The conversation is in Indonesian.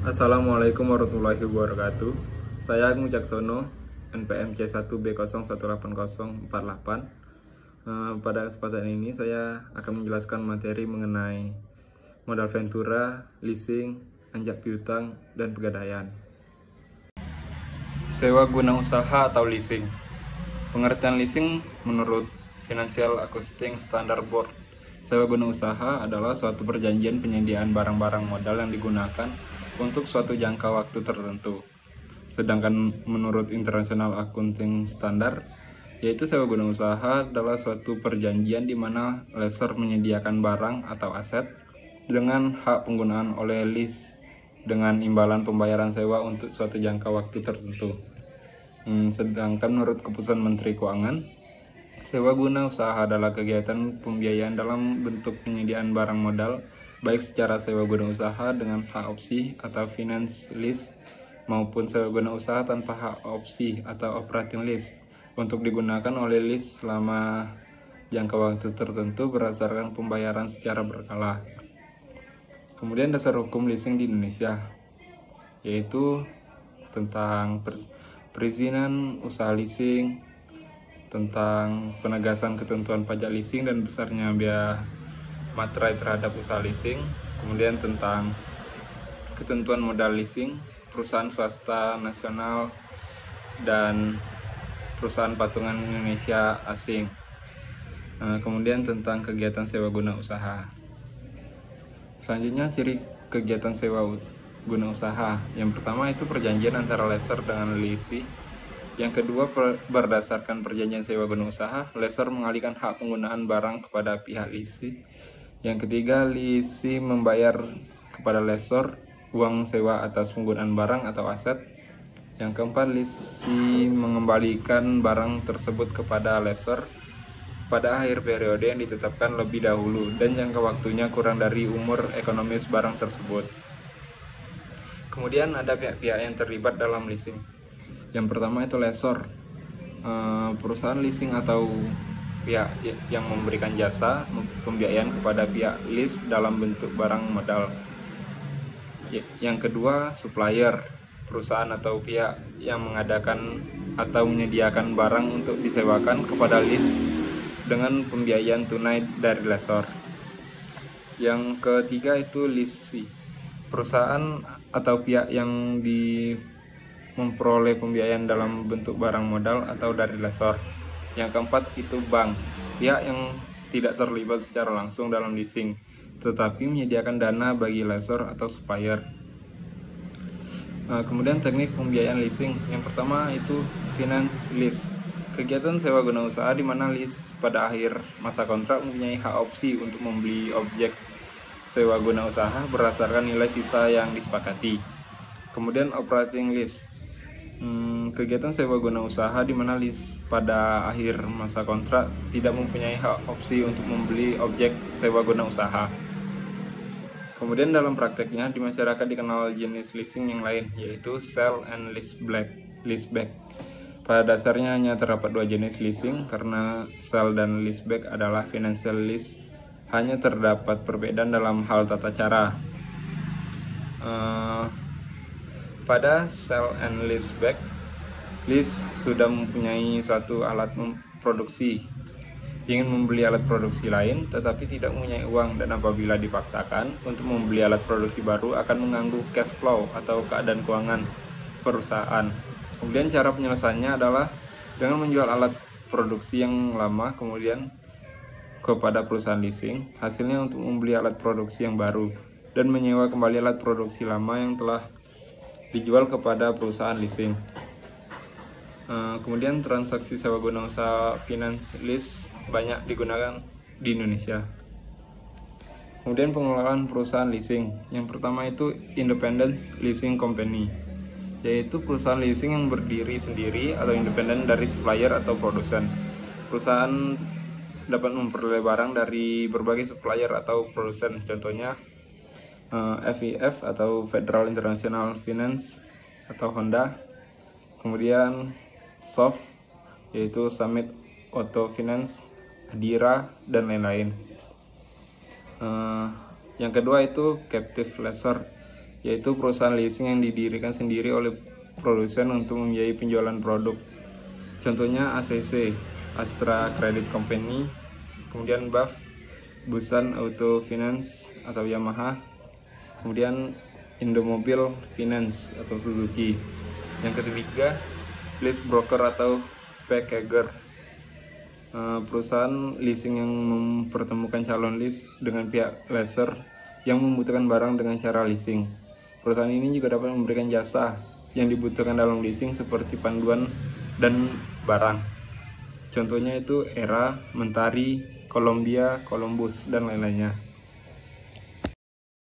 Assalamualaikum warahmatullahi wabarakatuh. Saya Agung Caksono, NPM C1B018048. Pada kesempatan ini saya akan menjelaskan materi mengenai modal ventura, leasing, anjak piutang, dan pegadaian. Sewa guna usaha atau leasing. Pengertian leasing menurut Financial Accounting Standard Board, sewa guna usaha adalah suatu perjanjian penyediaan barang-barang modal yang digunakan untuk suatu jangka waktu tertentu. Sedangkan menurut International Accounting Standard, yaitu sewa guna usaha adalah suatu perjanjian di mana lessor menyediakan barang atau aset dengan hak penggunaan oleh lease dengan imbalan pembayaran sewa untuk suatu jangka waktu tertentu. Sedangkan menurut keputusan Menteri Keuangan, sewa guna usaha adalah kegiatan pembiayaan dalam bentuk penyediaan barang modal, baik secara sewa guna usaha dengan hak opsi atau finance lease, maupun sewa guna usaha tanpa hak opsi atau operating lease, untuk digunakan oleh lease selama jangka waktu tertentu berdasarkan pembayaran secara berkala. Kemudian dasar hukum leasing di Indonesia, yaitu tentang perizinan usaha leasing, tentang penegasan ketentuan pajak leasing dan besarnya biaya materai terhadap usaha leasing, kemudian tentang ketentuan modal leasing, perusahaan swasta nasional, dan perusahaan patungan Indonesia asing. Kemudian tentang kegiatan sewa guna usaha. Selanjutnya ciri kegiatan sewa guna usaha. Yang pertama itu perjanjian antara lessor dengan leasing. Yang kedua, berdasarkan perjanjian sewa guna usaha, lessor mengalihkan hak penggunaan barang kepada pihak leasing. Yang ketiga, leasing membayar kepada lessor uang sewa atas penggunaan barang atau aset. Yang keempat, leasing mengembalikan barang tersebut kepada lessor pada akhir periode yang ditetapkan lebih dahulu dan jangka waktunya kurang dari umur ekonomis barang tersebut. Kemudian ada pihak-pihak yang terlibat dalam leasing. Yang pertama itu lessor, perusahaan leasing atau pihak yang memberikan jasa pembiayaan kepada pihak lease dalam bentuk barang modal. Yang kedua, supplier, perusahaan atau pihak yang mengadakan atau menyediakan barang untuk disewakan kepada lease dengan pembiayaan tunai dari lessor. Yang ketiga itu leasing, perusahaan atau pihak yang memperoleh pembiayaan dalam bentuk barang modal atau dari lessor. Yang keempat itu bank, pihak yang tidak terlibat secara langsung dalam leasing, tetapi menyediakan dana bagi lessor atau supplier. Kemudian teknik pembiayaan leasing. Yang pertama itu finance lease, kegiatan sewa guna usaha di mana lease pada akhir masa kontrak mempunyai hak opsi untuk membeli objek sewa guna usaha berdasarkan nilai sisa yang disepakati. Kemudian operating lease, kegiatan sewa guna usaha di mana lease pada akhir masa kontrak tidak mempunyai hak opsi untuk membeli objek sewa guna usaha. Kemudian dalam prakteknya di masyarakat dikenal jenis leasing yang lain, yaitu sell and leaseback. Pada dasarnya hanya terdapat dua jenis leasing karena sell dan leaseback adalah financial lease, hanya terdapat perbedaan dalam hal tata cara. Pada sell and leaseback, lease sudah mempunyai suatu alat produksi, ingin membeli alat produksi lain tetapi tidak mempunyai uang, dan apabila dipaksakan untuk membeli alat produksi baru akan mengganggu cash flow atau keadaan keuangan perusahaan. Kemudian cara penyelesaiannya adalah dengan menjual alat produksi yang lama kemudian kepada perusahaan leasing, hasilnya untuk membeli alat produksi yang baru dan menyewa kembali alat produksi lama yang telah dijual kepada perusahaan leasing. Kemudian transaksi sewa guna usaha finance lease banyak digunakan di Indonesia. Kemudian pengelolaan perusahaan leasing. Yang pertama itu independent leasing company, yaitu perusahaan leasing yang berdiri sendiri atau independen dari supplier atau produsen. Perusahaan dapat memperoleh barang dari berbagai supplier atau produsen, contohnya FIF atau Federal International Finance atau Honda. Kemudian SOF, yaitu Summit Auto Finance, Adira, dan lain-lain. Yang kedua itu captive lessor, yaitu perusahaan leasing yang didirikan sendiri oleh produsen untuk membiayai penjualan produk. Contohnya ACC, Astra Credit Company, kemudian BAF, Busan Auto Finance atau Yamaha, kemudian Indomobil Finance atau Suzuki. Yang ketiga, lease broker atau packager, perusahaan leasing yang mempertemukan calon lease dengan pihak lessor yang membutuhkan barang dengan cara leasing. Perusahaan ini juga dapat memberikan jasa yang dibutuhkan dalam leasing seperti panduan dan barang. Contohnya itu Era, Mentari, Columbia, Columbus, dan lain-lainnya.